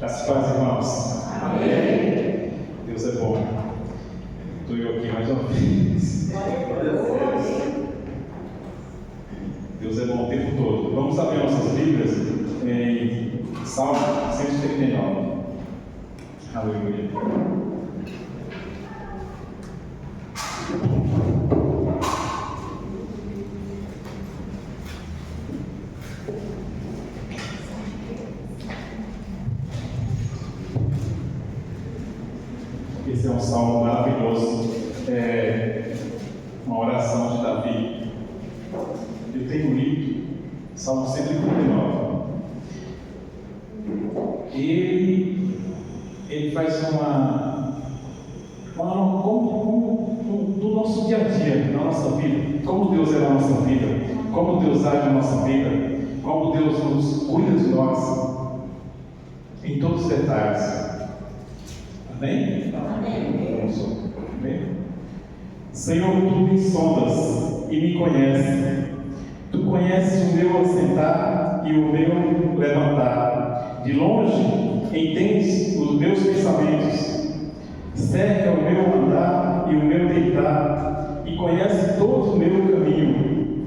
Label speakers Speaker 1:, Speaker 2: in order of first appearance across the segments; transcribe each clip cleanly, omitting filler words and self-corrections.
Speaker 1: As paz, irmãos.
Speaker 2: Amém.
Speaker 1: Deus é bom. Estou eu aqui mais uma vez. Deus é bom o tempo todo. Vamos abrir nossas Bíblias em Salmo 139. Aleluia. Esse é um salmo maravilhoso, uma oração de Davi. Eu tenho lido Salmo 139. Ele faz do nosso dia a dia, na nossa vida, como Deus é na nossa vida, como Deus age na nossa vida, como Deus nos cuida de nós, em todos os detalhes. Amém?
Speaker 2: Amém.
Speaker 1: Amém? Senhor, tu me sondas e me conheces. Tu conheces o meu assentar e o meu levantar. De longe entendes os meus pensamentos. Cerca o meu andar e o meu deitar, e conhece todo o meu caminho.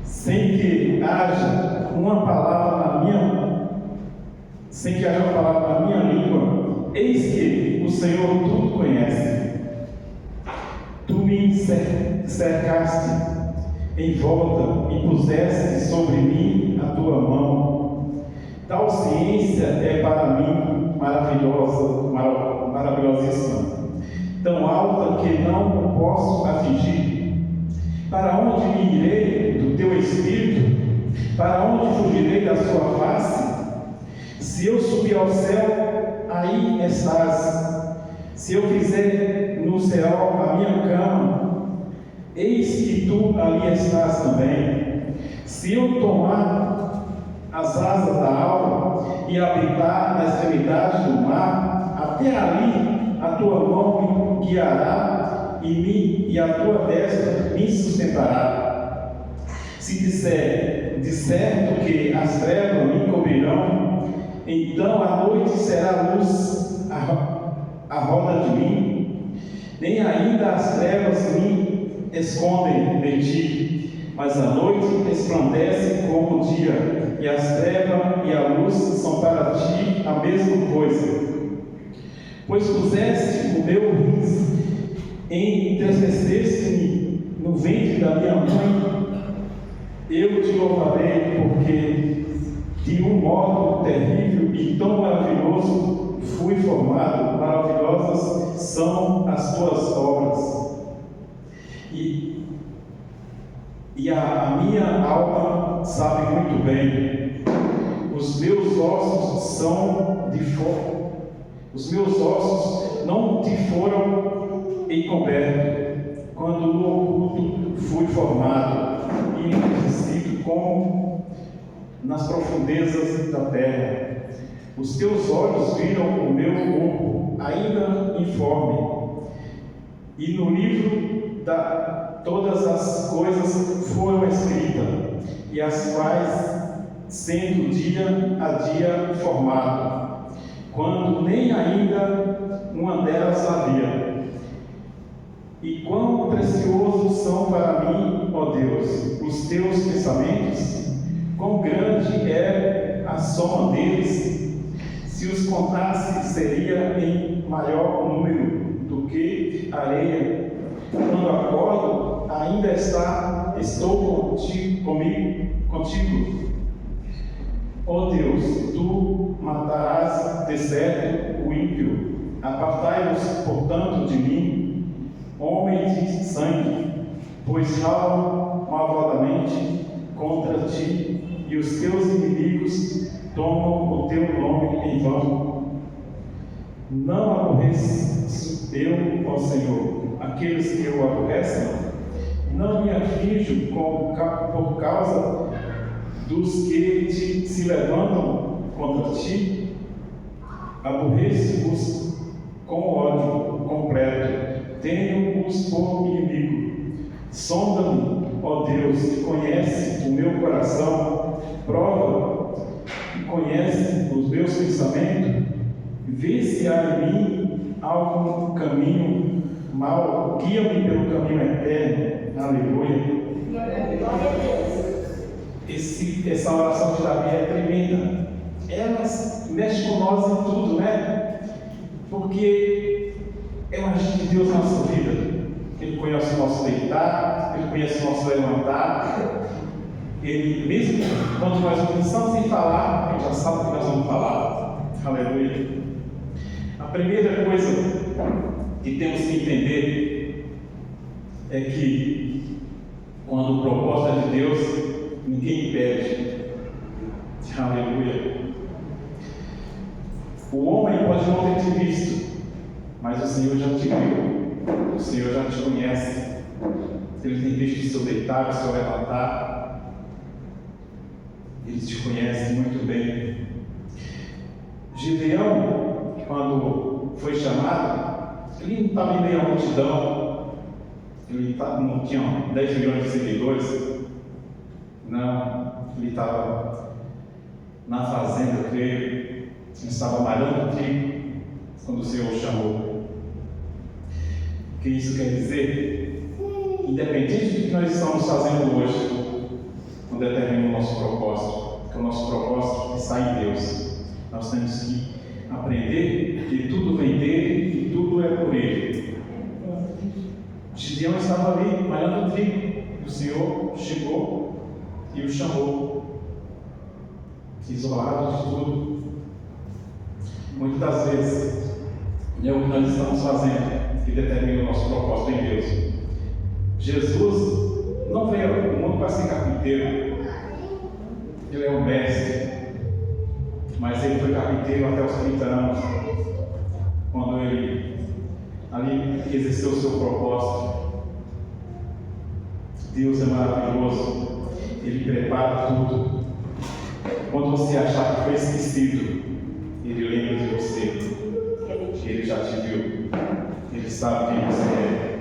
Speaker 1: Sem que haja uma palavra na minha língua, eis que o Senhor tudo conhece. Tu me cercaste em volta e puseste sobre mim a tua mão. Tal ciência é para mim maravilhosíssima, tão alta que não posso atingir. Para onde me irei do teu Espírito? Para onde fugirei da sua face? Se eu subir ao céu, aí estás. Se eu fizer no céu a minha cama, eis que tu ali estás também. Se eu tomar as asas da alva e habitar na extremidade do mar, até ali a tua mão me guiará e a tua destra me sustentará. Se disser de certo que as trevas me cobrirão, então a noite será luz à roda de mim. Nem ainda as trevas me escondem de ti, mas a noite resplandece como o dia, e as trevas e a luz são para ti a mesma coisa. Pois puseste o meu riso, entristeceste-me no ventre da minha mãe. Eu te louvarei, porque de um modo terrível e tão maravilhoso fui formado. Maravilhosas são as tuas obras. E a minha alma sabe muito bem. Os meus ossos não te foram encobertos, quando no oculto fui formado e enriquecido como nas profundezas da terra. Os teus olhos viram o meu corpo ainda informe, e no livro todas as coisas foram escritas, e as quais, sendo dia a dia formado, quando nem ainda uma delas havia. E quão preciosos são para mim, ó Deus, os teus pensamentos, quão grande é a soma deles. Se os contasse, seria em maior número do que areia. Quando acordo, ainda estou contigo. Ó Deus, tu matarás de certo o ímpio. Apartai-vos, portanto, de mim, homens de sangue, pois falam malvadamente contra ti, e os teus inimigos tomam o teu nome em vão. Não aborreço eu, ó Senhor, aqueles que o aborrecem? Não me aflijo por causa dos que se levantam contra ti? Aborreço-os com ódio completo, tenho-os por inimigo. Sonda-me, ó Deus, que conhece o meu coração, prova e conhece os meus pensamentos, vê se há em mim algum caminho mau, guia-me pelo caminho eterno. Aleluia. Essa oração de Davi é tremenda. Ela mexe com nós em tudo, né? Porque é um agir de Deus na nossa vida. Ele conhece o nosso deitar, Ele conhece o nosso levantar. Ele, mesmo quando nós não pensamos em falar, Ele já sabe o que nós vamos falar. Aleluia. A primeira coisa que temos que entender é que quando o propósito é de Deus, ninguém impede. Aleluia. O homem pode não ter te visto, mas o Senhor já te viu. O Senhor já te conhece. Ele tem visto o seu deitar, o seu levantar. Ele te conhece muito bem. Gideão, quando foi chamado, ele não estava em meio à multidão. Ele não tinha 10 milhões de seguidores. Não, ele estava na fazenda, eu creio. Ele estava malhando trigo quando o Senhor o chamou. O que isso quer dizer? Independente do que nós estamos fazendo hoje, não determina o nosso propósito, porque o nosso propósito está em Deus. Nós temos que aprender que tudo vem dele e tudo é por ele. Gideão estava ali malhando trigo, e o Senhor chegou e o chamou, isolado de tudo. Muitas das vezes é o que nós estamos fazendo que determina o nosso propósito em Deus. Jesus não veio ao mundo para ser carpinteiro, ele é um mestre, mas ele foi carpinteiro até os 30 anos, quando ele ali exerceu o seu propósito. Deus é maravilhoso, ele prepara tudo. Quando você achar que foi esquecido, ele lembra de você. Ele já te viu. Ele sabe quem você é.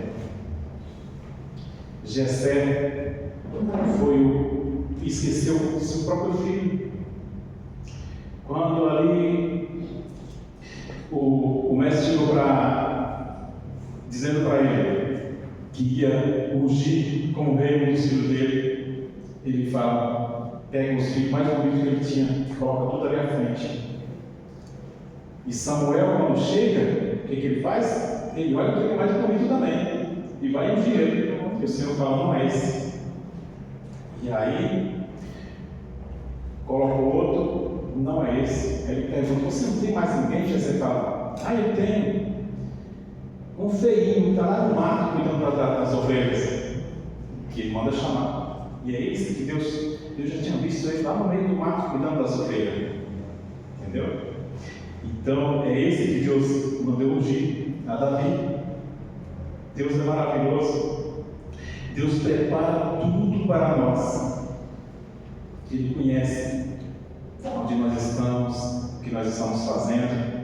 Speaker 1: Jessé esqueceu o seu próprio filho. Quando ali o mestre chegou dizendo para ele que ia ungir como rei um dos filhos dele, ele fala: pega os filhos mais bonitos que ele tinha e coloca tudo ali à frente. E Samuel, quando chega, o que ele faz? Ele olha o que é mais bonito também e vai ungir ele. E o Senhor fala: não é esse. E aí coloca o outro: não é esse. Ele pergunta: você não tem mais ninguém? E você fala: eu tenho um feinho, está lá no mato cuidando das ovelhas, que ele manda chamar. E é esse que Deus já tinha visto ele lá no meio do mato cuidando das ovelhas. Entendeu? Então, é esse que Deus mandou ungir a Davi. Deus é maravilhoso. Deus prepara tudo para nós. Ele conhece onde nós estamos, o que nós estamos fazendo.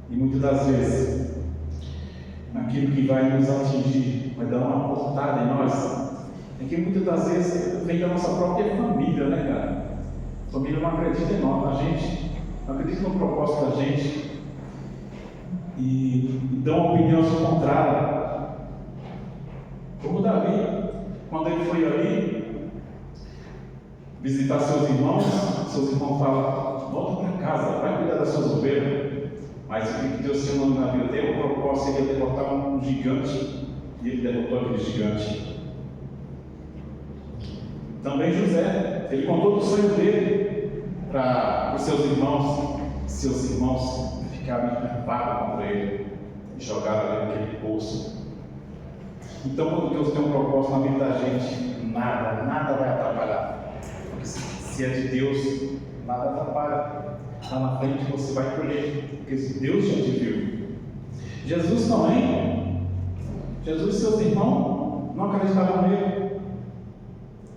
Speaker 1: E muitas das vezes, aquilo que vai nos atingir, vai dar uma portada em nós, é que muitas das vezes vem da nossa própria família, né, cara? A família não acredita em nós, na gente, não acredita no propósito da gente e dão opiniões contrárias. Como Davi, quando ele foi ali visitar seus irmãos falam: volta para casa, vai cuidar das suas ovelhas. Mas o que Deus tinha mandado na vida dele, o propósito seria derrotar um gigante, e ele derrotou aquele gigante. Também José, ele contou do sonho dele para os seus irmãos ficaram empapados contra ele e jogaram ele naquele poço. Então, quando Deus tem um propósito na vida da gente, nada vai atrapalhar. Porque se é de Deus, nada atrapalha. Lá na frente você vai colher, porque Deus já te viu. Jesus também, Jesus e seus irmãos não acreditavam nele.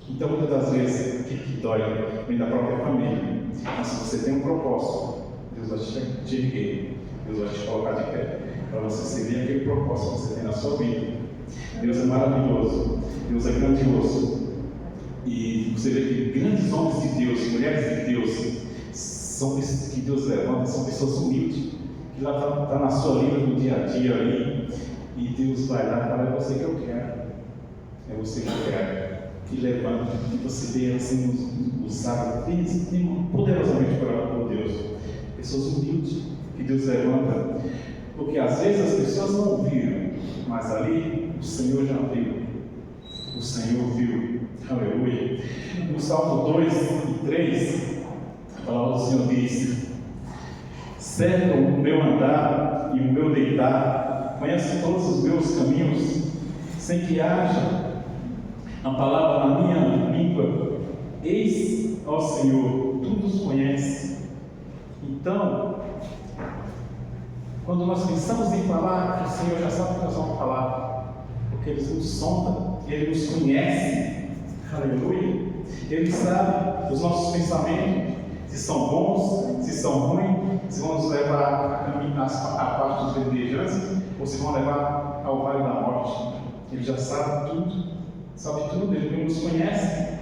Speaker 1: Então, muitas das vezes, o que dói vem da própria família. Mas se você tem um propósito, Deus vai te erguer, Deus vai te colocar de pé, para você seguir aquele propósito que você tem na sua vida. Deus é maravilhoso, Deus é grandioso. E você vê que grandes homens de Deus, mulheres de Deus, que Deus levanta, são pessoas humildes, que lá está na sua vida do dia a dia ali, e Deus vai lá e fala: é você que eu quero, é você que eu quero, e levanta, e você vê assim usado poderosamente por Deus, pessoas humildes que Deus levanta, porque às vezes as pessoas não viram, mas ali o Senhor já viu, o Senhor viu, aleluia. No Salmo 2 e 3, a palavra do Senhor diz: cerca o meu andar e o meu deitar, conhece todos os meus caminhos, sem que haja a palavra na minha língua. Eis, ó Senhor, tu nos conheces. Então, quando nós pensamos em falar, o Senhor já sabe o que nós vamos falar, porque Ele nos sonda, Ele nos conhece, aleluia. Ele sabe os nossos pensamentos, se são bons, se são ruins, se vão nos levar a caminhar a parte dos verdejantes, ou se vão levar ao vale da morte. Ele já sabe tudo, Ele nos conhece.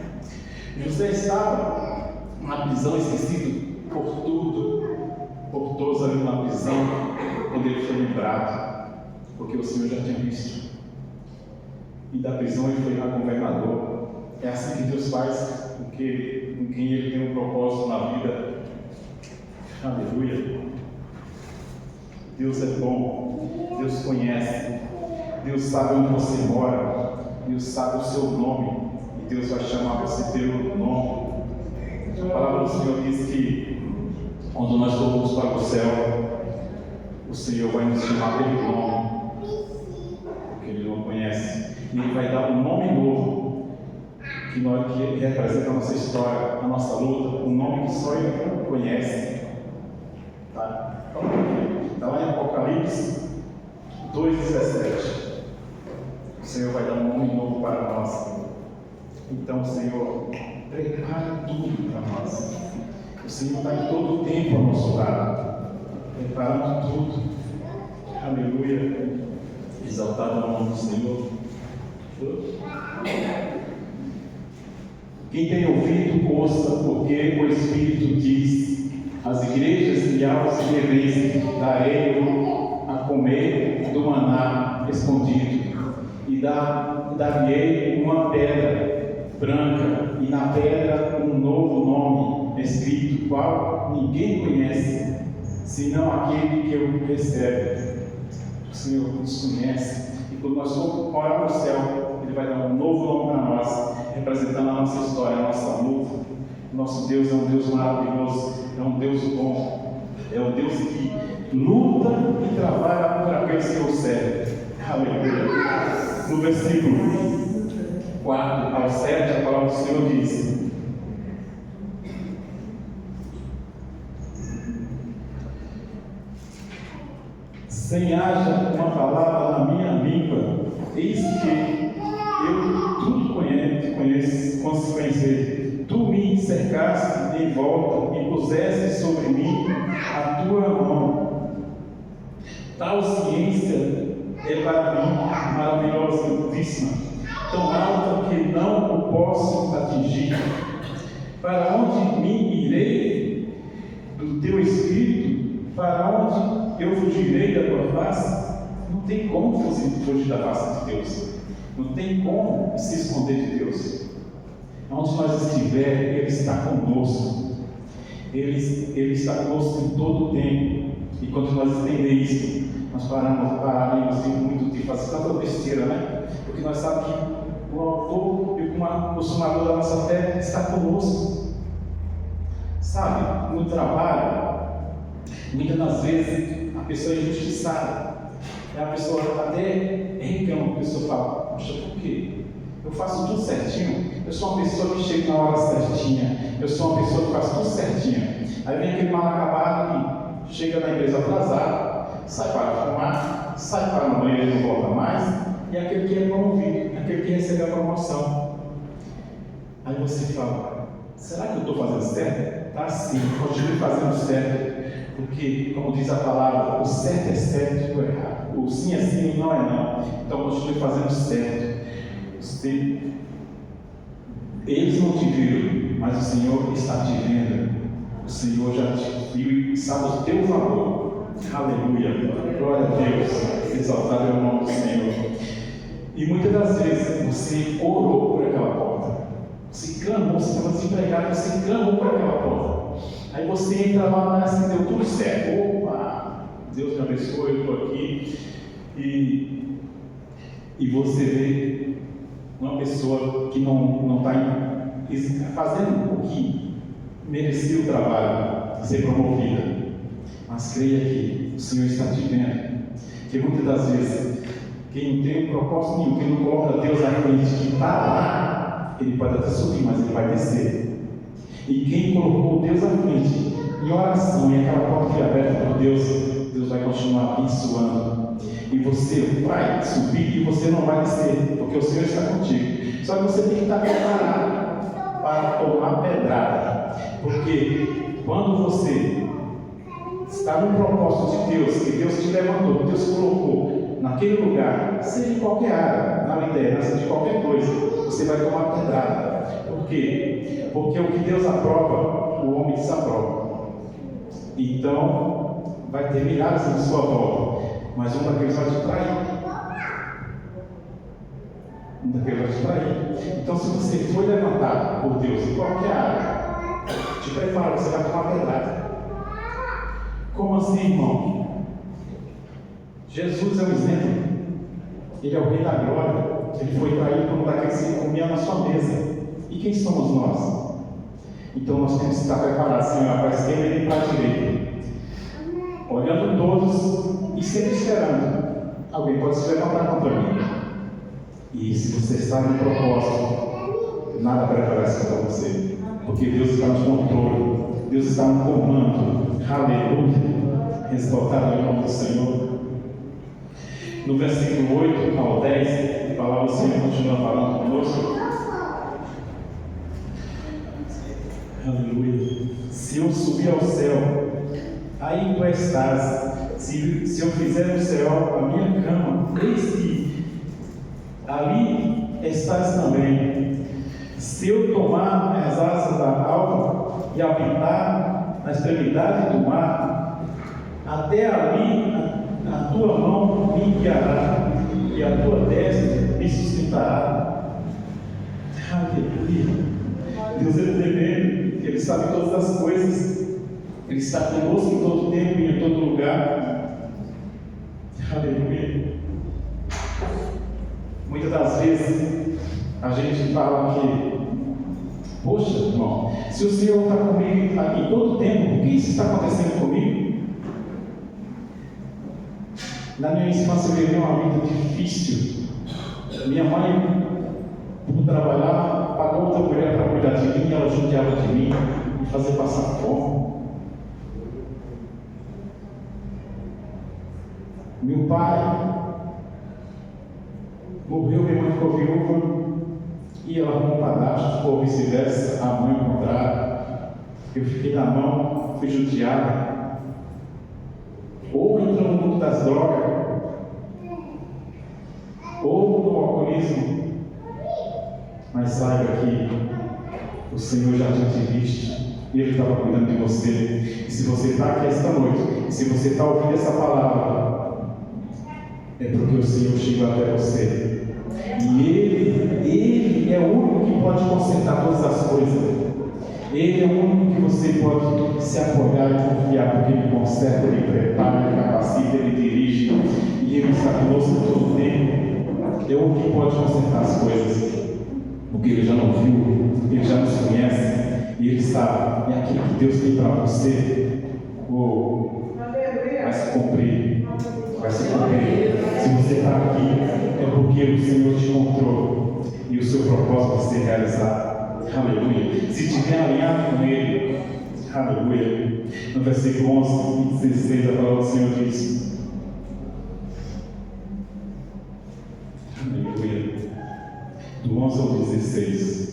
Speaker 1: José estava na prisão, esquecido por todos ali na prisão, quando ele foi lembrado, porque o Senhor já tinha visto. E da prisão ele foi lá governador. É assim que Deus faz com quem Ele tem um propósito na vida. Aleluia. Deus é bom, Deus conhece, Deus sabe onde você mora, Deus sabe o seu nome, e Deus vai chamar você pelo nome. A palavra do Senhor diz que quando nós formos para o céu, o Senhor vai nos chamar pelo nome, porque Ele não conhece, e Ele vai dar um nome novo, que representa a nossa história, a nossa luta, um nome que só Ele conhece. Está lá em Apocalipse 2,17. O Senhor vai dar um nome novo para nós. Então, Senhor, prepara tudo para nós. O Senhor está em todo o tempo ao nosso lado, preparando tudo. Aleluia. Exaltado o nome do Senhor. Quem tem ouvido, ouça, porque o Espírito diz: as igrejas de alta reverência darei-lhe a comer do maná escondido, e dar-lhe uma pedra branca, e na pedra um novo nome escrito, qual ninguém conhece, senão aquele que o recebe. O Senhor nos conhece, e quando nós formos morar no céu, Ele vai dar um novo nome para nós, representando a nossa história, a nossa luta. Nosso Deus é um Deus maravilhoso, é um Deus bom, é um Deus que luta e trabalha por aqueles que o servem. Aleluia. No versículo 4 ao 7, a palavra do Senhor diz: sem haja uma palavra na minha língua, eis que eu tudo conhecer. Tu me cercaste em volta e puseste sobre mim a tua mão. Tal ciência é para mim maravilhosíssima, tão alta que não o posso atingir. Para onde me irei do teu espírito? Para onde eu fugirei da tua face? Não tem como fugir da face de Deus. Não tem como se esconder de Deus. Onde nós estiver, Ele está conosco. Ele está conosco em todo o tempo. E quando nós entendemos isso, nós pararemos muito de fazer tanta besteira, né? Porque nós sabemos que o autor e o consumador da nossa fé está conosco. Sabe, no trabalho, muitas das vezes a pessoa é injustiçada. A pessoa até reclama, a pessoa fala: poxa, por quê? Eu faço tudo certinho. Eu sou uma pessoa que chega na hora certinha. Eu sou uma pessoa que faz tudo certinho. Aí vem aquele mal acabado que chega na empresa atrasado, sai para fumar, sai para no banheiro e não volta mais. E aquele que é promovido, aquele que recebe a promoção. Aí você fala: será que eu estou fazendo certo? Tá sim, continue fazendo certo. Porque, como diz a palavra, o certo é certo e o errado. O sim é sim e o não é não. Então continue fazendo certo. Eles não te viram, mas o Senhor está te vendo. O O Senhor já te viu e sabe o teu valor. Aleluia. Glória a Deus. Exaltado é o nome do Senhor. E muitas das vezes você orou por aquela porta. Você clamou, você estava desempregado, você clamou por aquela porta. Aí você entra lá, parece que deu tudo certo. Opa! Deus me abençoe, eu estou aqui. E você vê uma pessoa que não está fazendo o que merecia o trabalho, ser promovida. Mas creia que o Senhor está te vendo. Que muitas das vezes, quem não tem um propósito nenhum, quem não coloca Deus à frente, que está lá, ele pode até subir, mas ele vai descer. E quem colocou Deus à frente, em oração, e aquela porta foi aberta por Deus, Deus vai continuar abençoando. E você vai subir e você não vai descer, porque o Senhor está contigo. Só que você tem que estar preparado para tomar pedrada. Porque quando você está no propósito de Deus, que Deus te levantou, que Deus colocou naquele lugar, seja em qualquer área, na liderança de qualquer coisa, você vai tomar pedrada. Por quê? Porque o que Deus aprova, o homem desaprova. Então, vai ter milhares à sua volta, mas um daqueles vai te trair. Então, se você foi levantado por Deus em qualquer área, te prepara, você vai tomar pedrada. Como assim, irmão? Jesus é um exemplo. Ele é o Rei da Glória. Ele foi traído por um daqueles que comia na sua mesa. E quem somos nós? Então nós temos que estar preparados, Senhor, para a esquerda e para a direita. Olhando todos e sempre esperando. Alguém pode se levantar contra mim. E se você está no propósito, nada prevalece contra você. Porque Deus está no controle. Deus está no comando. Aleluia. Exaltado é o nome do Senhor. No versículo 8 ao 10, a palavra do Senhor continua falando conosco. Aleluia. Se eu subir ao céu, aí tu estás. Se eu fizer no céu a minha cama, eis que ali estás também. Se eu tomar as asas da alva e habitar na extremidade do mar, até ali a tua mão me guiará e a tua destra me sustentará. Aleluia. Deus é tremendo, Ele sabe todas as coisas, Ele está conosco em todo tempo e em todo lugar. Aleluia. Muitas das vezes a gente fala que, poxa, irmão, se o Senhor está comigo aqui todo tempo, por que isso está acontecendo comigo? Na minha infância eu vivi uma vida difícil. Minha mãe, por trabalhar, pagou outra mulher para cuidar de mim, ela judiava de mim, me fazia passar fome. Meu pai morreu, minha mãe ficou viúva, e ela arrumou um padrasto, ou vice-versa, a mãe ao contrário. Eu fiquei na mão, fui judiado. Ou entrou no mundo das drogas, ou no alcoolismo. Mas saiba que o Senhor já tinha te visto e Ele estava cuidando de você. E se você está aqui esta noite, e se você está ouvindo essa palavra, é porque o Senhor chegou até você. E Ele é o único que pode consertar todas as coisas. Ele é o único que você pode se apoiar e confiar, porque Ele conserta, Ele prepara, Ele capacita, Ele dirige, e Ele está conosco todo o tempo. É o único que pode consertar as coisas, porque Ele já não viu, Ele já nos conhece, e Ele sabe, e aquilo que Deus tem para você, vai se cumprir, vai se cumprir. Se você está aqui, é porque o Senhor te encontrou, e o seu propósito vai ser realizado. Aleluia. Se estiver alinhado com Ele, aleluia. No versículo 11 e 16, a palavra do Senhor diz: aleluia. Do 11 ao 16.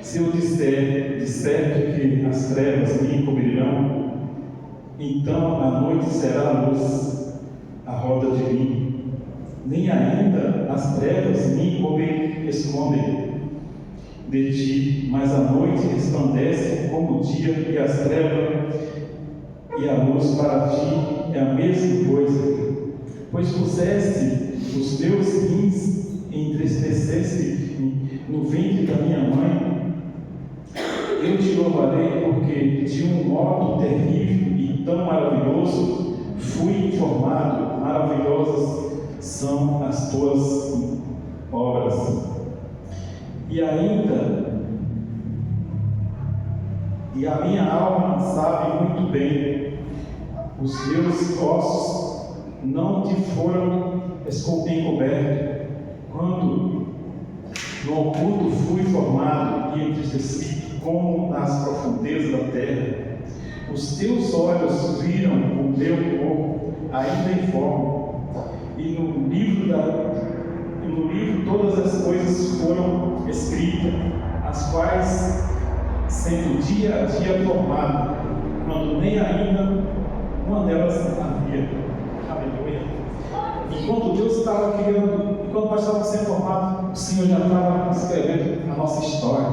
Speaker 1: Se eu disser de certo que as trevas me encobrirão, então a noite será a luz à roda de mim, nem ainda as trevas me escondem. de ti, mas a noite resplandece como o dia, e as trevas e a luz para ti é a mesma coisa. Pois puseste os teus rins e entristeceste no ventre da minha mãe. Eu te louvarei, porque de um modo terrível e tão maravilhoso fui informado. Maravilhosas são as tuas obras. E a minha alma sabe muito bem, os teus ossos não te foram encobertos, quando no oculto fui formado e entristecido como nas profundezas da terra. Os teus olhos viram o meu corpo ainda informe, e no livro todas as coisas foram escritas, as quais, sendo dia a dia formado, quando nem ainda uma delas havia. Aleluia. Enquanto Deus estava criando, enquanto nós estávamos sendo formados, o Senhor já estava escrevendo a nossa história.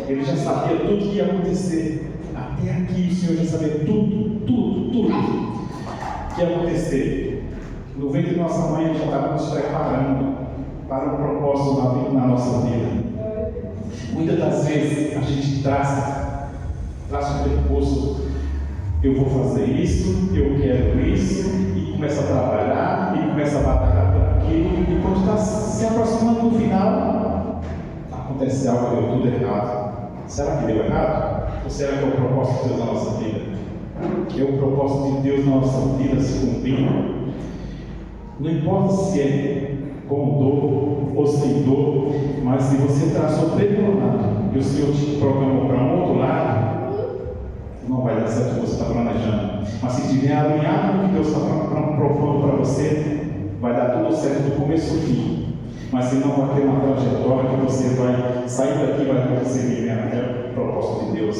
Speaker 1: Ele já sabia tudo que ia acontecer. Até aqui o Senhor já sabia tudo que ia acontecer. No ventre de nossa mãe, Ele já estava nos preparando para um propósito na nossa vida. Muitas das vezes a gente traça um percurso. Eu vou fazer isso, eu quero isso, e começa a trabalhar, e começa a batalhar por aquilo, e quando está se aproximando do final, acontece algo que deu tudo errado. Será que deu errado? Ou será que é o propósito de Deus na nossa vida? É o propósito de Deus na nossa vida se cumprindo? Não importa se é com dor ou sem dor, mas se você traçou pelo lado e o Senhor te programou para um outro lado, não vai dar certo o que você está planejando. Mas se estiver alinhado com o que Deus está propondo para você, vai dar tudo certo do começo ao fim. Mas se não, vai ter uma trajetória que você vai sair daqui e vai conseguir viver até o propósito de Deus.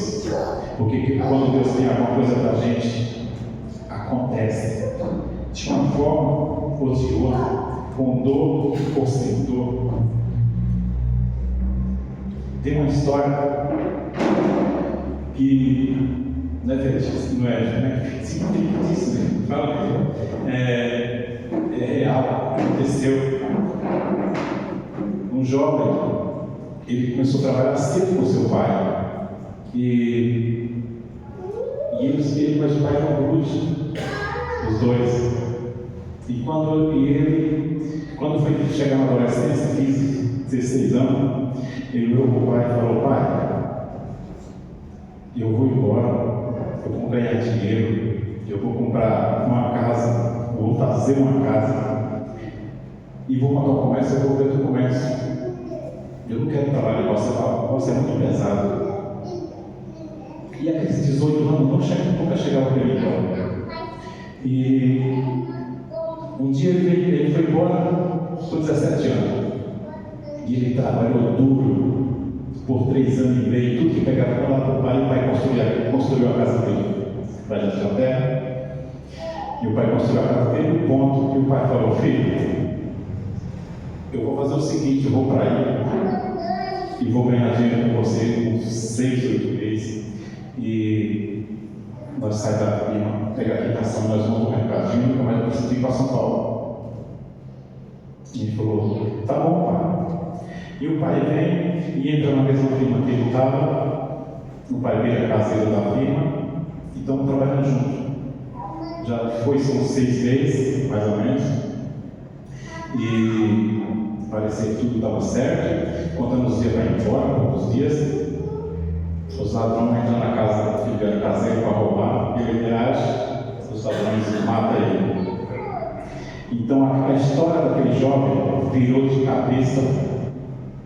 Speaker 1: Porque quando Deus tem alguma coisa para a gente, acontece de uma forma ou de outra, com dor ou sem dor. Tem uma história que não é fictício, fala que é real, aconteceu. Um jovem, ele começou a trabalhar cedo com seu pai, e ele mas o pai não grude, os dois. E quando foi chegar na adolescência, 15, 16 anos, ele virou para o pai e falou: pai, eu vou embora, eu vou ganhar dinheiro, eu vou comprar uma casa, vou fazer uma casa, e vou montar um comércio, eu vou ver o comércio. Eu não quero trabalhar igual você é muito pesado. E aqueles 18 anos nunca chegaram para ele embora. E um dia ele foi embora com 17 anos. E ele trabalhou duro por 3 anos e meio. Tudo que pegava lá para o pai construiu a casa dele. O pai já tinha terra. E o pai construiu a casa dele no ponto que o pai falou: filho, eu vou fazer o seguinte, eu vou para aí e vou ganhar dinheiro com você uns 6, 8 meses. E nós saímos da firma, pegar a quitação, nós vamos no mercadinho e nunca mais eu preciso ir para São Paulo. E ele falou: tá bom, pai. E o pai vem e entra na mesma firma que ele estava. O pai vira caseiro da firma e estamos trabalhando juntos. Já são 6 meses, mais ou menos. E parecia que tudo estava certo. Contando os dias para ir embora, poucos dias. Os ladrões entram na casa do filho do caseiro para roubar, ele reage, os ladrões matam ele. Então a história daquele jovem virou de cabeça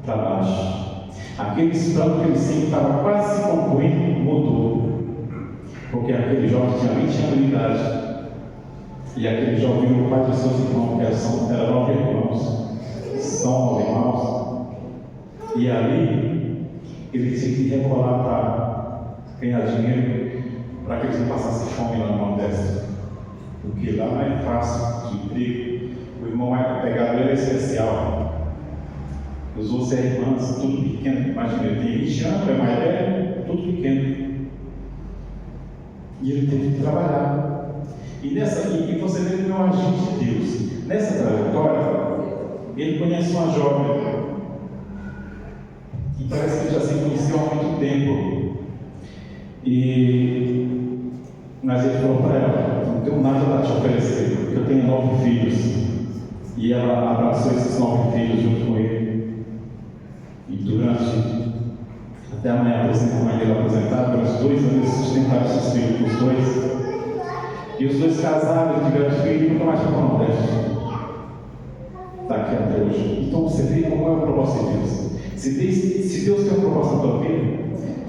Speaker 1: para baixo. Aqueles planos que ele sempre estava quase se concluindo mudou. Porque aquele jovem tinha 20 anos de idade. E aquele jovem virou o pai dos seus irmãos, que eram 9 irmãos. São 9 irmãos. E ali ele tinha que rebolar para ganhar dinheiro, para que eles não passassem fome lá no Nordeste. Porque lá não é fácil de emprego. O irmão vai pegar ele, é especial. Os outros irmãos, tudo pequeno. Imagina, ele tem 20 anos, é mais velho, tudo pequeno. E ele teve que trabalhar. E você vê que é um agente de Deus. Nessa trajetória, ele conhece uma jovem. E parece que já se conheceu há muito tempo. Mas ele falou para ela: não tenho nada para te oferecer, porque eu tenho 9 filhos. E ela abraçou esses 9 filhos junto com ele. E até a mãe dele aposentada, durante 2 anos, eles sustentaram esses filhos, os 2. E os 2 casaram, tiveram filhos e nunca mais foram ao Nordeste. Está aqui até hoje. Então você vê como é o propósito de Deus. Se Deus tem um propósito na tua vida,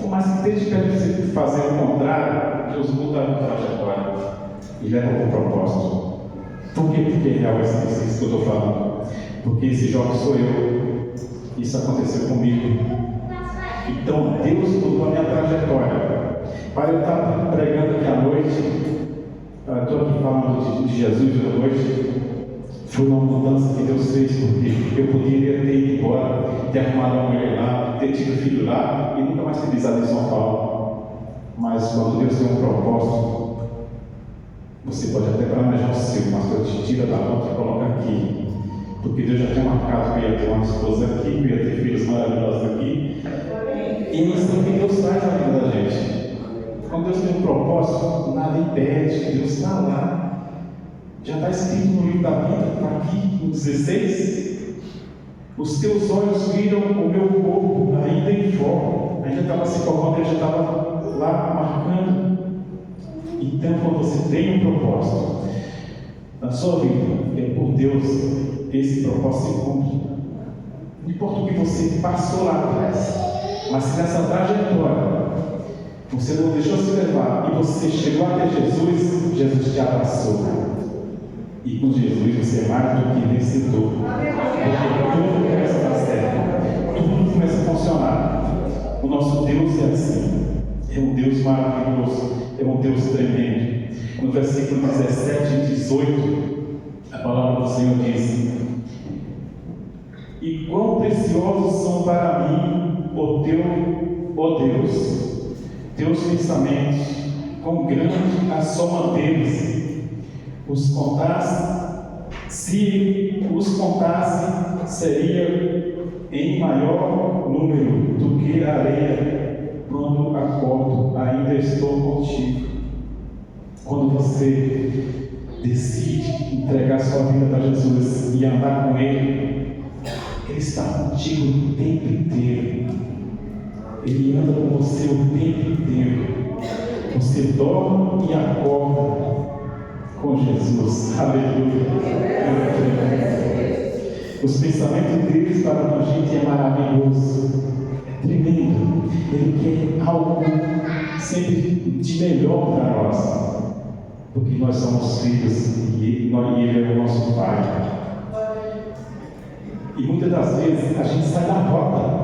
Speaker 1: por mais que esteja perto de você fazer o contrário, Deus muda a trajetória e leva para o propósito. Por que? Porque é real isso que eu estou falando. Porque esse jovem sou eu. Isso aconteceu comigo. Então Deus mudou a minha trajetória. Para eu estar pregando aqui à noite, eu estou aqui falando de Jesus à noite. Foi uma mudança que Deus fez, porque eu poderia ter ido embora, ter arrumado uma mulher lá, ter tido filho lá e nunca mais ter pisado em São Paulo. Mas quando Deus tem um propósito, você pode até planejar o seu, mas Deus te tira da rota e coloca aqui. Porque Deus já tinha marcado que eu ia ter uma esposa aqui, que eu ia ter filhos maravilhosos aqui. E é isso que Deus faz na vida da gente. Quando Deus tem um propósito, nada impede, Deus está lá. Já está escrito no livro da vida, está aqui no 16. Os teus olhos viram o meu corpo ainda em forma, ainda estava se formando, ele já estava lá marcando. Então, quando você tem um propósito na sua vida, é por Deus, esse propósito se cumpre. Não importa o que você passou lá atrás, mas se nessa trajetória você não deixou se levar e você chegou até Jesus, Jesus te abraçou. E com Jesus você é mais do que vencedor. Porque tudo começa a dar certo, tudo começa a funcionar. O nosso Deus é assim. É um Deus maravilhoso, é um Deus tremendo. No versículo 17 e 18, a palavra do Senhor diz: e quão preciosos são para mim, ó Deus, teus pensamentos, quão grande a soma deles. Se os contasse, seria em maior número do que a areia. Quando acordo, ainda estou contigo. Quando você decide entregar sua vida para Jesus e andar com Ele, Ele está contigo o tempo inteiro. Ele anda com você o tempo inteiro. Você dorme e acorda com Jesus. Aleluia. Os pensamentos deles para a gente é maravilhoso, é tremendo. Ele quer algo sempre de melhor para nós, porque nós somos filhos e Ele é o nosso Pai. E muitas das vezes a gente sai da rota.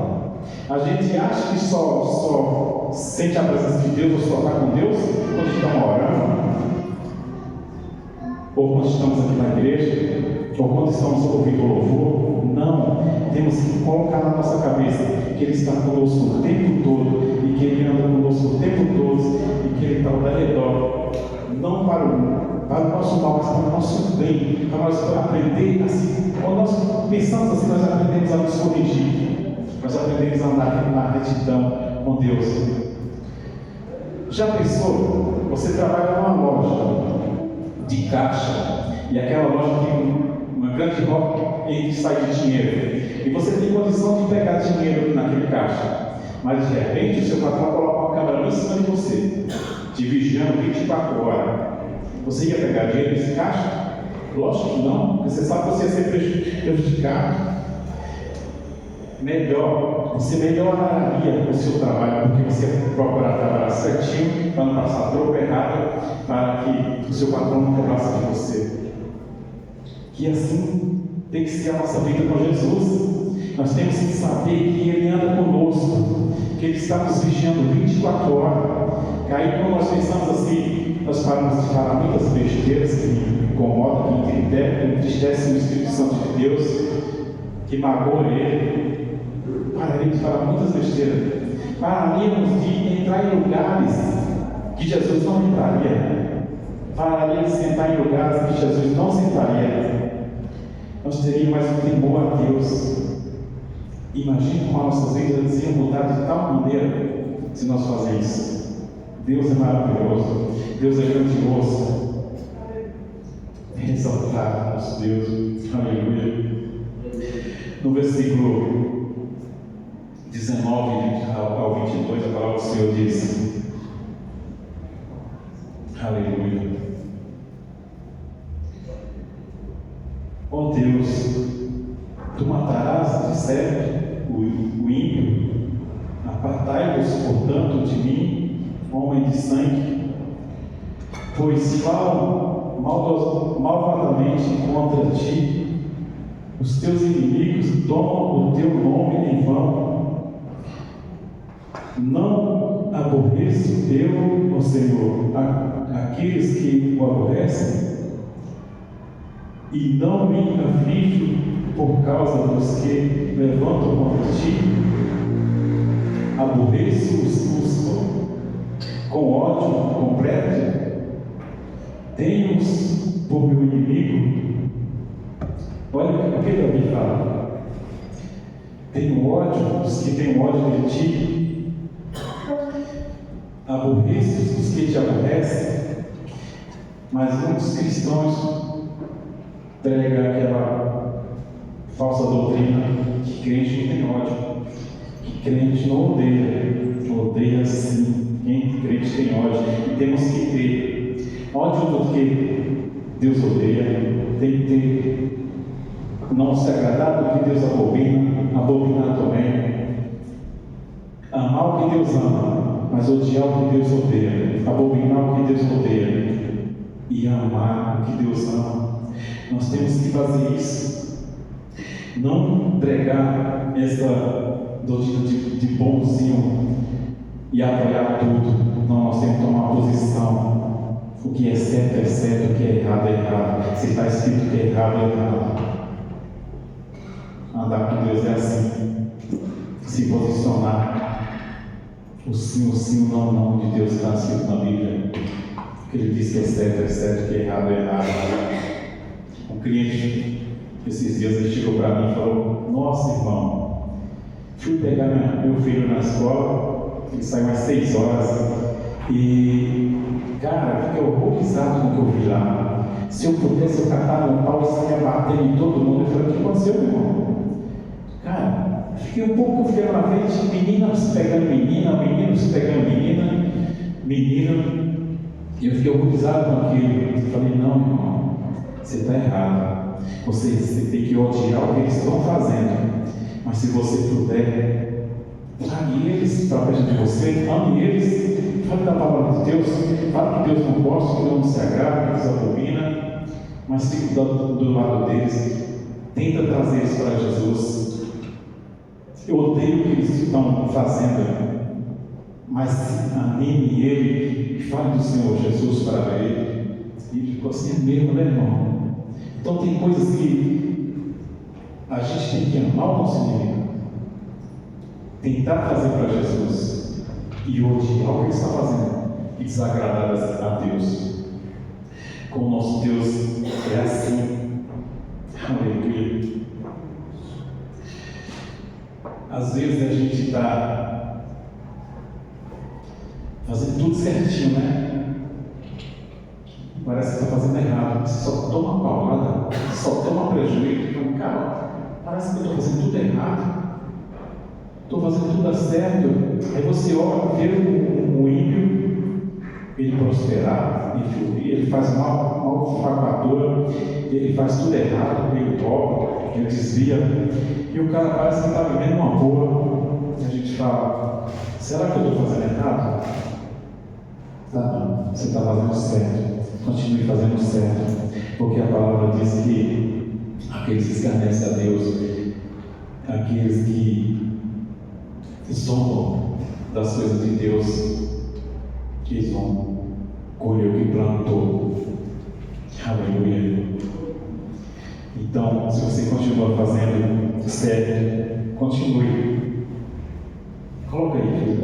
Speaker 1: A gente acha que só sente a presença de Deus ou só está com Deus quando estamos orando, ou quando estamos aqui na igreja, ou quando estamos ouvindo o louvor. Não, temos que colocar na nossa cabeça que Ele está conosco o tempo todo, e que Ele anda conosco o tempo todo, e que Ele está ao redor, não para o nosso mal, mas para o nosso bem, para nós aprender assim. Quando nós pensamos assim, nós aprendemos a nos corrigir, nós aprendemos a andar na retidão com Deus. Já pensou? Você trabalha numa loja de caixa, e aquela loja tem uma grande roda e sai de dinheiro, e você tem condição de pegar dinheiro naquele caixa, mas de repente o seu patrão coloca uma câmera em cima de você, te vigiando 24 horas. Você ia pegar dinheiro nesse caixa? Lógico que não, porque você sabe que você ia ser prejudicado. Você melhoraria o seu trabalho, porque você ia procurar trabalhar certinho, para não passar troco errado, para que o seu patrão não cobrasse de você. E assim tem que ser a nossa vida com Jesus. Nós temos que saber que Ele anda conosco, que Ele está nos vigiando 24 horas. E aí, quando nós pensamos assim, nós paramos de falar muitas besteiras que incomodam, que entristecem o Espírito Santo de Deus, que magoam Ele. pararíamos de falar muitas besteiras, pararíamos de entrar em lugares que Jesus não entraria, pararíamos de sentar em lugares que Jesus não sentaria. Nós teríamos mais um temor a Deus. Imagine como as nossas vidas iam mudar de tal maneira se nós fazermos isso. Deus é maravilhoso, Deus é grandioso. Exaltar nosso Deus, aleluia. No versículo 19 ao 22, a palavra do Senhor diz: aleluia. Ó Deus, tu matarás de certo o ímpio, apartai-vos, portanto, de mim, homem de sangue, pois falo malvadamente contra ti, os teus inimigos tomam o teu nome em vão. Não aborreço eu, ó Senhor, aqueles que o aborrecem, e não me aflijo por causa dos que levantam contra ti. Aborreço-os com ódio completo. Tenho-os por meu inimigo. Olha o que Davi fala. Tenho ódio dos que têm ódio de ti. Aborreço os que te aborrecem. Mas muitos cristãos pregam aquela falsa doutrina que crente não tem ódio, que crente não odeia sim. Quem crente tem ódio, e temos que ter ódio do que Deus odeia, tem que ter, não se agradar do que Deus abominar também, amar o que Deus ama, mas odiar o que Deus odeia, abominar o que Deus odeia e amar o que Deus ama. Nós temos que fazer isso, não pregar essa doutrina de bonzinho e apoiar tudo. Não, nós temos que tomar posição. O que é certo, o que é errado. Se está escrito que é errado, é errado. Andar com Deus é assim. Se posicionar. O sim, o não de Deus está escrito na Bíblia. Que ele diz que é certo, que é errado, é errado. Um cliente, esses dias, ele chegou para mim e falou: nossa, irmão, fui pegar meu filho na escola, ele saiu às 6 horas, e, cara, eu fiquei horrorizado com o que eu vi lá. Se eu pudesse, eu catava um pau e saia batendo em todo mundo. Eu falei: o que aconteceu, meu irmão? Cara, fiquei um pouco confiando na frente, meninas pegando menina, meninos pegando menina. E eu fiquei horrorizado com aquilo. Eu falei: não, irmão, você está errado. Você tem que odiar o que eles estão fazendo. Mas se você puder, trague eles para perto de você, ame eles, fale da palavra de Deus, fale que Deus não gosta, que Deus não se agrada, que Deus abomina, mas fique do lado deles, tenta trazer eles para Jesus. Eu odeio o que eles estão fazendo, mas anime ele e fale do Senhor Jesus para ele. E ele ficou assim: é mesmo, né, irmão? Então tem coisas que a gente tem que amar o nosso inimigo, tentar trazer para Jesus e odiar o que ele está fazendo e desagradar a Deus. Com o nosso Deus é assim. Aleluia. Às vezes a gente está fazendo tudo certinho, né? Parece que está fazendo errado. Você só toma paulada, só toma prejuízo. Então, cara, parece que eu estou fazendo tudo errado. Estou fazendo tudo certo. Aí você olha, vê um ímpio, ele prosperar, ele faz malfacador, ele faz tudo errado, ele rouba, ele desvia. E o cara parece que está vivendo uma boa. E a gente fala: será que eu estou fazendo errado? Tá, não, você está fazendo certo. Continue fazendo certo, porque a palavra diz que aqueles que escarnecem a Deus, aqueles que zombam das coisas de Deus, eles vão colher o que plantou. Aleluia. Então, se você continua fazendo certo, continue. Coloca aí,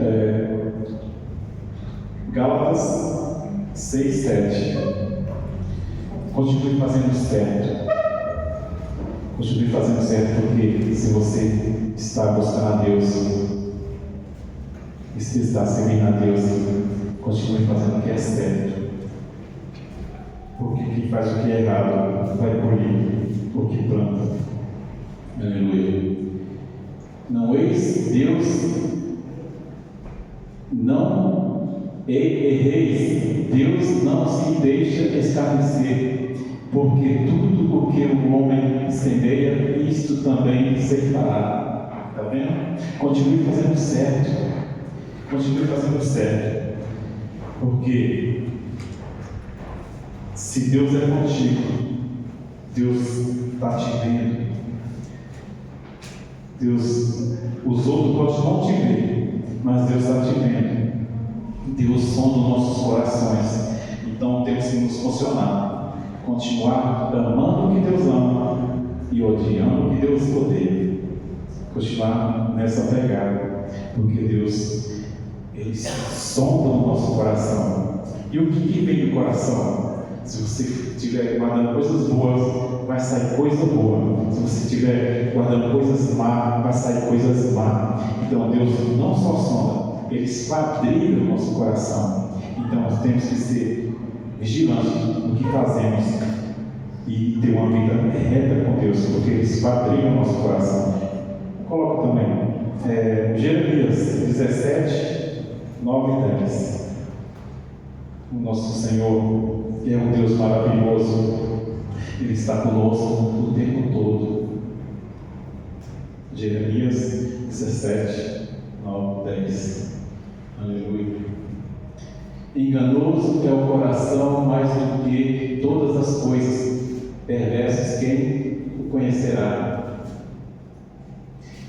Speaker 1: Gálatas 6, 7. Continue fazendo certo. Continue fazendo certo, porque se você está buscando a Deus, e se está servindo a Deus, continue fazendo o que é certo. Porque quem faz o que é errado vai colher o que planta. Aleluia. Não eis Deus, não erreis, Deus não se deixa escarnecer, porque tudo o que o homem semeia, isto também ceifará. Está vendo? Continue fazendo certo. Continue fazendo certo. Porque se Deus é contigo, Deus está te vendo. Deus, os outros podem não te ver, mas Deus está te vendo. Deus sonda os nossos corações. Então temos que nos funcionar, continuar amando o que Deus ama e odiando o que Deus odeia. Continuar nessa pegada, porque Deus, Ele sonda o nosso coração. E o que vem do coração? Se você estiver guardando coisas boas, vai sair coisa boa. Se você estiver guardando coisas más, vai sair coisas más. Então Deus não só sonda, Ele esquadrilha o nosso coração. Então nós temos que ser vigilantes no que fazemos e ter uma vida reta com Deus, porque Ele esquadrilha o nosso coração. Coloca também Jeremias 17, 9 e 10. O nosso Senhor é um Deus maravilhoso, Ele está conosco o tempo todo. Jeremias 17, 9, 10. Aleluia. Enganoso é o coração mais do que todas as coisas, perversos quem o conhecerá.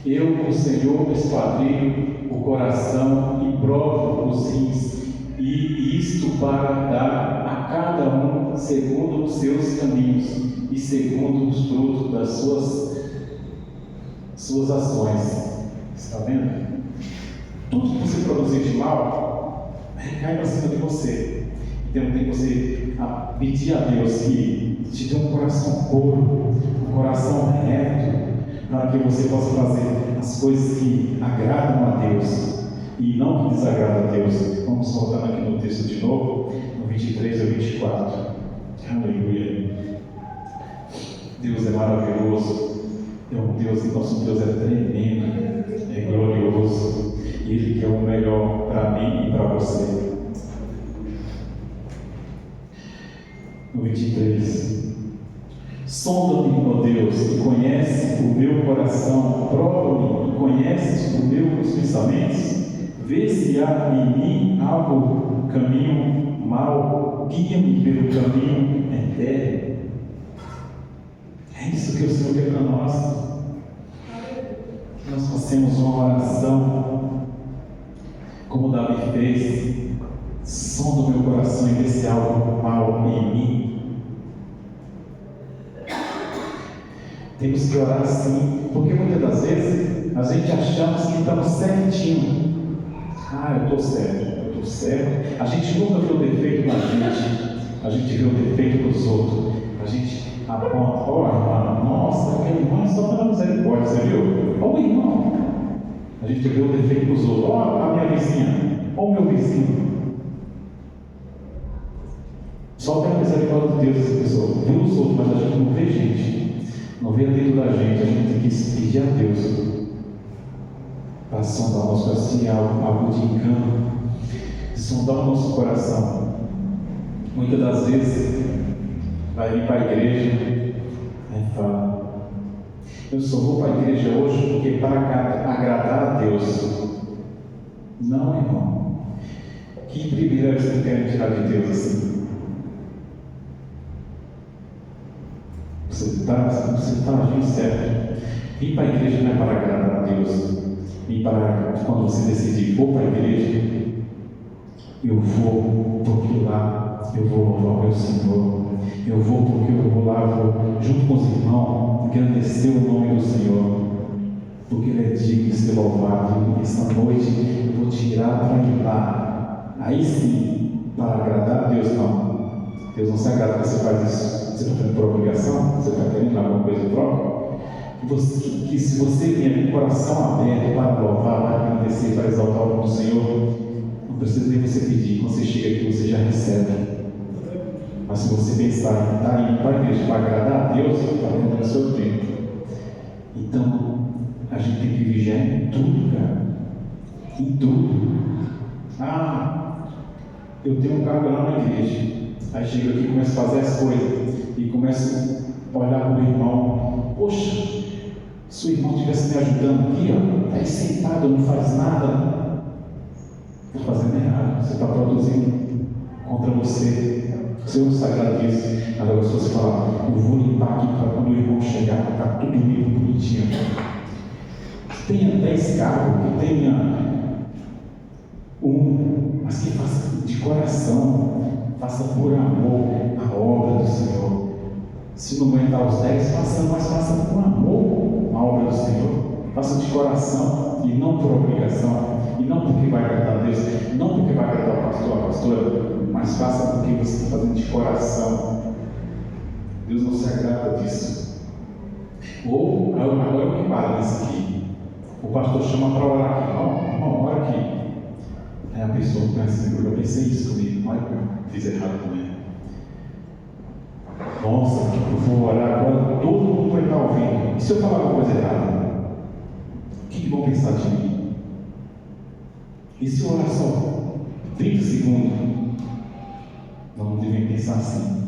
Speaker 1: Eu, o Senhor, esquadrilho o coração e provo os rins, e isto para dar a cada um segundo os seus caminhos e segundo os frutos das suas ações. Está vendo? Tudo que você produzir de mal recai para cima de você. Então tem que você pedir a Deus que te dê um coração puro, um coração reto, para que você possa fazer as coisas que agradam a Deus e não que desagradam a Deus. Vamos voltar aqui no texto de novo, no 23 ao 24. Aleluia. Deus é maravilhoso, é um Deus, nosso Deus é tremendo, é glorioso, e Ele quer o melhor para mim e para você. No 23. Sonda-me, ó Deus, e conhece o meu coração, prova-me e conhece os meus pensamentos, vê se há em mim algo, caminho mau, guia-me pelo caminho eterno. É isso que o Senhor quer para nós. Que nós façamos uma oração, como Davi fez: sonda o meu coração e vê se há algo mau em mim. Temos que orar assim, porque muitas das vezes a gente achamos que estamos certinho. Eu estou certo. A gente nunca vê o defeito na gente, a gente vê o defeito dos outros. A gente aponta: irmão, nossa, aquele irmão é só pela misericórdia, você viu? O irmão. A gente vê o defeito dos outros: a minha vizinha, o meu vizinho. Só pela misericórdia de Deus essa pessoa vê os outros, mas a gente não vê gente. Não vê dentro da gente, a gente tem que pedir a Deus para sondar o nosso coração, se há algo de engano, sondar o nosso coração. Muitas das vezes vai vir para a igreja e fala: eu só vou para a igreja hoje porque para agradar a Deus. Não, irmão. Que privilégio você quer tirar de Deus assim? Você está agindo certo. Vir para a igreja não é para agradar a Deus. Quando você decidir vou para a igreja, eu vou porque lá eu vou louvar o meu Senhor. Eu vou porque eu vou lá, junto com os irmãos, engrandecer o nome do Senhor. porque Ele é digno de ser louvado. E esta noite eu vou tirar para ir lá. Aí sim, para agradar a Deus, não. Deus não se agrada que você faz isso. Você está fazendo por obrigação? Você está querendo alguma coisa própria? Que se você vier com o coração aberto para louvar, para agradecer, para exaltar o nome do Senhor, não precisa nem você pedir. Quando você chega aqui, você já recebe. Mas se você pensar em estar indo para a igreja para agradar a Deus, está perdendo o seu tempo. Então, a gente tem que vigiar em tudo, cara. Em tudo. Eu tenho um cargo lá na igreja. Aí chego aqui e começo a fazer as coisas. E começo a olhar para o meu irmão. Poxa, se o irmão estivesse me ajudando aqui, ó, está aí sentado, não faz nada. Está fazendo errado. Você está produzindo contra você. O Senhor sagrado diz. Mas agora, se você falar, eu vou limpar aqui para quando o irmão chegar, para ficar tudo limpo, bonitinho. Tenha 10 carros, que tenha mas que faça de coração, faça por amor a obra do Senhor. Se não aguentar os 10, mas faça por amor a obra do Senhor. Faça de coração e não por obrigação, e não porque vai agradar a Deus, não porque vai agradar o pastor, a pastora, mas faça porque você está fazendo de coração. Deus não se agrada disso. Ou, agora eu me paro nisso aqui. O pastor chama para orar aqui, irmão, ora aqui. Aí a pessoa pensa, eu pensei isso comigo, olha que eu fiz errado também. Nossa, eu vou orar agora, todo mundo vai estar ouvindo. E se eu falar alguma coisa errada? O que vão pensar de mim? E se eu orar só 30 segundos? Não devem pensar assim.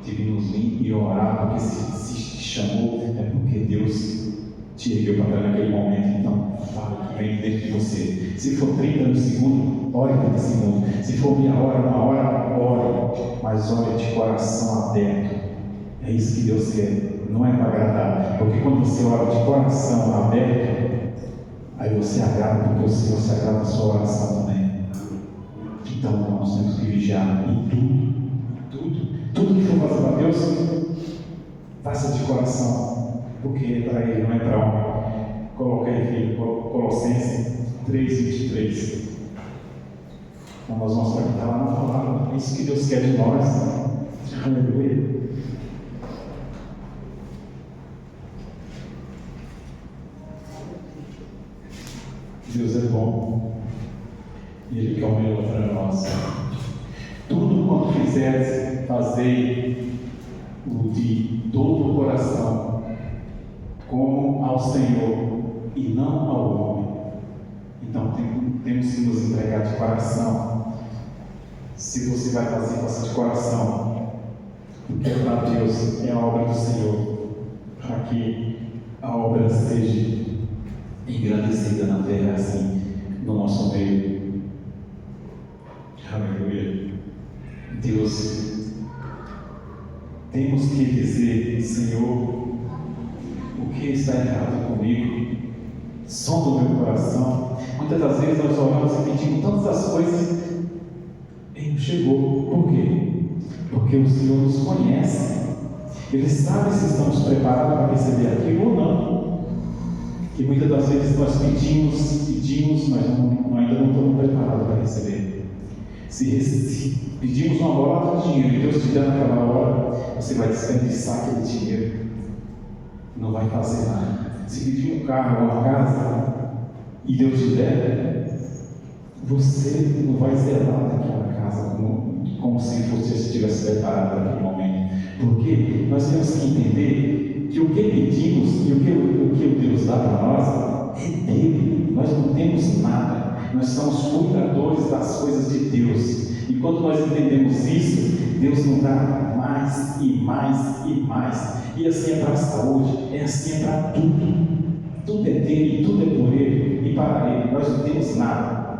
Speaker 1: Devemos vir e orar, porque se te chamou, é porque Deus te ergueu para estar naquele momento. Então, fala o que vem dentro de você. Se for 30 segundos, ore 30 segundos. Se for meia hora, uma hora, ore. Mas ore de coração aberto. É isso que Deus quer. Não é para agradar. Porque quando você ora de coração aberto, aí você agrada, porque o Senhor se agrada a sua oração também. Então, nós temos que vigiar em tudo. Tudo que for fazer para Deus, faça de coração. Porque é para Ele, não é para homem. Coloca aí, Colossenses 3:23. Então nós vamos estar lá na palavra. É isso que Deus quer de nós. Aleluia. Deus é bom. E Ele quer o melhor para nós. Tudo quanto fizeres, fazei de todo o coração, como ao Senhor e não ao homem. Então temos que nos entregar de coração. Se você vai fazer, faça de coração, porque é para Deus, é a obra do Senhor, para que a obra seja engrandecida na terra, assim, no nosso meio. Aleluia. Deus, temos que dizer, Senhor, o que está errado comigo? Som do meu coração. Muitas das vezes nós oramos e pedimos todas as coisas e não chegou. Por quê? Porque o Senhor nos conhece. Ele sabe se estamos preparados para receber aquilo ou não. E muitas das vezes nós pedimos, mas ainda não estamos preparados para receber. Se pedimos uma bola de dinheiro e Deus te der naquela hora, você vai desperdiçar aquele dinheiro. Não vai fazer nada. Se pedir um carro ou uma casa e Deus te der, você não vai zelar naquela casa como se você estivesse preparado para aquele momento. Porque nós temos que entender que o que pedimos e o que Deus dá para nós é dele. Nós não temos nada. Nós somos cuidadores das coisas de Deus. E quando nós entendemos isso, Deus nos dá mais e mais e mais. E assim é para a saúde, assim é para tudo. Tudo é dele, tudo é por ele e para ele. Nós não temos nada.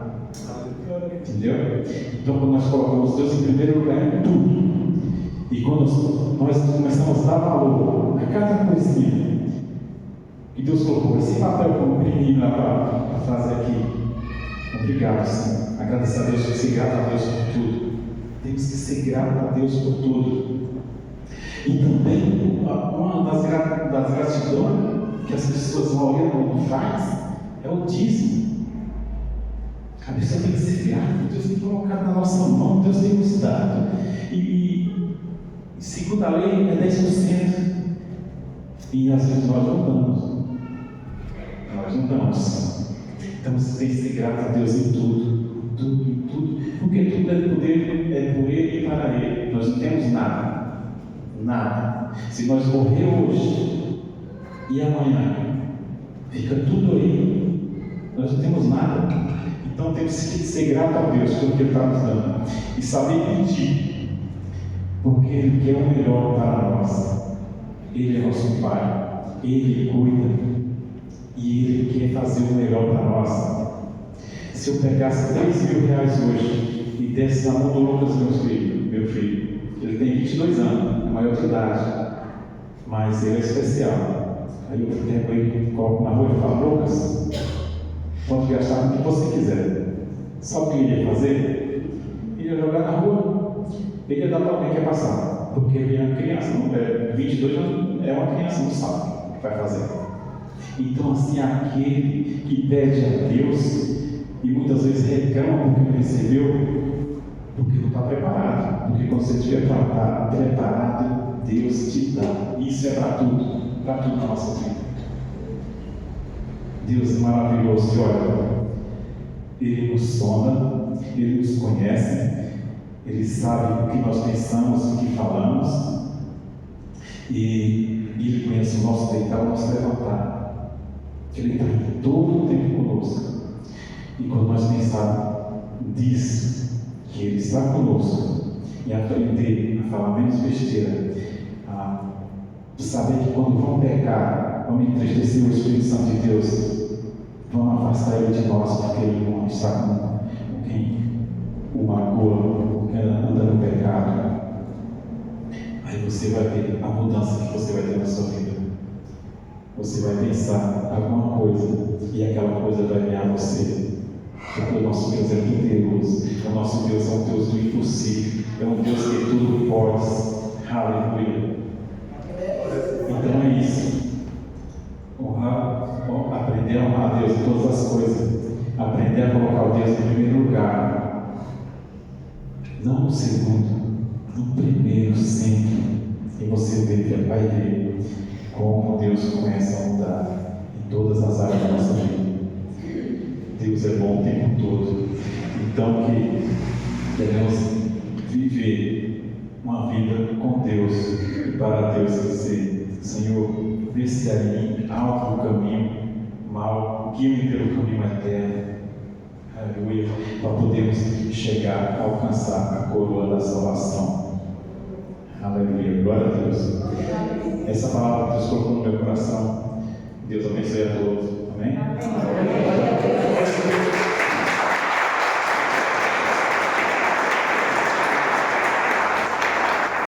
Speaker 1: Entendeu? Então, quando nós colocamos Deus em primeiro lugar em tudo, e quando nós começamos a dar valor a cada coisinha que Deus colocou, esse papel que eu imprimi lá para fazer aqui, obrigado, Senhor. Agradecer a Deus, ser grato a Deus por tudo. Temos que ser grato a Deus por tudo. E também, uma das gratidões que as pessoas não faz é o dízimo. A pessoa tem que ser grata, Deus tem colocado na nossa mão, Deus tem nos dado. E segundo a lei é 10%. E às vezes nós não damos. Nós não damos. Então você tem que ser grato a Deus em tudo. Tudo, em tudo. Porque tudo é por Ele e para Ele. Nós não temos nada. Nada. Se nós morrer hoje e amanhã fica tudo aí, nós não temos nada. Então temos que ser grato a Deus pelo que Ele está nos dando e saber pedir, porque Ele quer o melhor para nós. Ele é nosso Pai, Ele cuida e Ele quer fazer o melhor para nós. Se eu pegasse 10 mil reais hoje e desse na mão do Lucas, meu filho, ele tem 22 anos, é maior de idade, mas ele é especial. Aí eu pego ele, coloco na rua e falo: Lucas, pode gastar o que você quiser. Sabe o que ele ia fazer? Ele ia jogar na rua, ele ia dar para alguém que ia passar, porque ele é uma criança, 22 anos é uma criança, não sabe o que vai fazer. Então, assim, aquele que pede a Deus e muitas vezes reclama porque não recebeu, porque não está preparado, porque quando você estiver preparado, Deus te dá. Isso é para tudo na nossa vida. Deus é maravilhoso, que olha, Ele nos sonda, Ele nos conhece, Ele sabe o que nós pensamos, o que falamos, e Ele conhece o nosso deitar, o nosso levantar. Ele está todo o tempo conosco. E quando nós pensarmos disso, que Ele está conosco, e aprender a falar menos besteira, a saber que quando vamos pecar, vamos entristecer o Espírito Santo de Deus, vamos afastar Ele de nós, porque Ele não está com quem o magoa, porque anda no pecado. Aí você vai ver a mudança que você vai ter na sua vida. Você vai pensar alguma coisa e aquela coisa vai ganhar você. Porque o nosso Deus é poderoso, o nosso Deus é um Deus do impossível, é um Deus que tudo pode. Aleluia. Então é isso. Aprender a honrar a Deus em todas as coisas, aprender a colocar o Deus em primeiro lugar, não no segundo, no primeiro sempre. E você vai ver como Deus começa a mudar em todas as áreas da nossa vida. Deus é bom o tempo todo. Então que devemos viver uma vida com Deus e para Deus, dizer: Senhor, vê se aí há algum caminho mal, guia-me pelo caminho eterno. Aleluia, para podermos chegar a alcançar a coroa da salvação. Aleluia, glória a Deus. Essa palavra que Deus colocou no meu coração, Deus abençoe a todos.